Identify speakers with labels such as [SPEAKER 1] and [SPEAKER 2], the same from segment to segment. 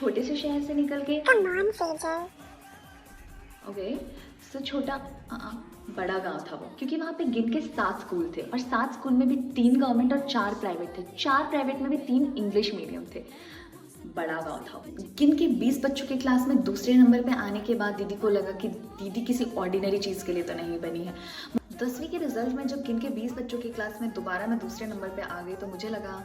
[SPEAKER 1] छोटे से शहर से निकल के
[SPEAKER 2] कमान फ्रेजर।
[SPEAKER 1] ओके सो छोटा बड़ा गांव था वो, क्योंकि वहाँ पे गिन के 7 स्कूल थे और 7 स्कूल में भी 3 गवर्नमेंट और 4 प्राइवेट थे। 4 प्राइवेट में भी 3 इंग्लिश मीडियम थे। बड़ा गांव था। गिन के 20 बच्चों की क्लास में दूसरे नंबर पे आने के बाद दीदी को लगा कि दीदी किसी ऑर्डिनरी चीज़ के लिए तो नहीं बनी है। 10वीं के रिजल्ट में जब गिन के 20 बच्चों की क्लास में दोबारा मैं दूसरे नंबर पे आ गई तो मुझे लगा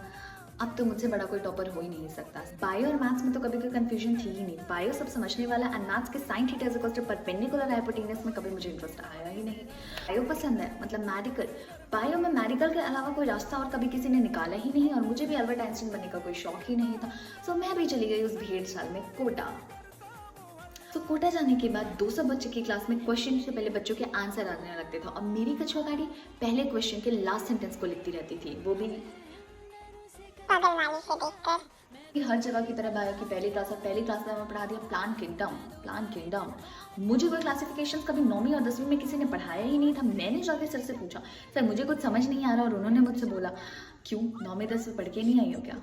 [SPEAKER 1] अब तो मुझसे बड़ा कोई टॉपर हो ही नहीं सकता। बायो और मैथ्स में तो कभी कोई कंफ्यूजन थी ही नहीं। बायो सब समझने वाला एंड मैथ्स के sine theta is equal to perpendicular hypotenuse में कभी मुझे इंटरेस्ट आया ही नहीं। बायो पसंद है, मतलब मेडिकल। बायो में मेडिकल के अलावा कोई रास्ता और कभी किसी ने निकाला ही नहीं और मुझे भी अल्बर्ट आइंस्टीन बनने का कोई शौक ही नहीं था। सो मैं भी चली गई उस भेड़ साल में कोटा। तो कोटा जाने के बाद 200 बच्चे की क्लास में क्वेश्चन से पहले बच्चों के आंसर आने लगते थे और मेरी कछुआ गाड़ी पहले क्वेश्चन के लास्ट सेंटेंस को लिखती रहती थी, वो भी
[SPEAKER 2] पागल वाली से देखकर।
[SPEAKER 1] कि हर जगह की तरह बायो की पहली क्लास में हमें पढ़ा दिया प्लांट किंगडम। प्लांट किंगडम मुझे कोई क्लासिफिकेशंस कभी 9वीं और 10वीं में किसी ने पढ़ाया ही नहीं था। मैंने जाके सर से पूछा, सर मुझे कुछ समझ नहीं आ रहा, और उन्होंने मुझसे बोला क्यों 9वीं 10वीं पढ़ के नहीं आई हो क्या?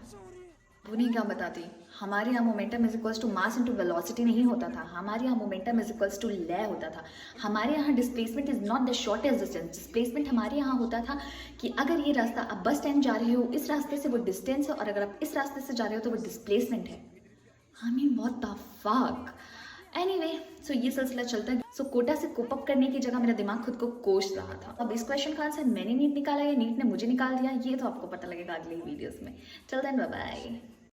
[SPEAKER 1] वो नहीं क्या बताती, हमारे यहाँ momentum is equals to mass into velocity नहीं होता था। हमारे यहाँ मोमेंटम इज इक्वल्स टू लय होता था। हमारे यहाँ displacement is not the shortest distance. Displacement हमारे यहाँ होता था कि अगर ये रास्ता आप बस स्टैंड जा रहे हो, इस रास्ते से वो डिस्टेंस है, और अगर आप इस रास्ते से जा रहे हो तो वो डिस्प्लेसमेंट है। I mean what the fuck. Anyway so ये सिलसिला चलता है। सो कोटा से कोप अप करने की जगह मेरा दिमाग खुद को कोस रहा था। अब इस क्वेश्चन का आंसर मैंने नीट निकाला या नीट ने मुझे निकाल दिया, ये तो आपको पता लगेगा अगली वीडियोस में। चल देन बाय बाय।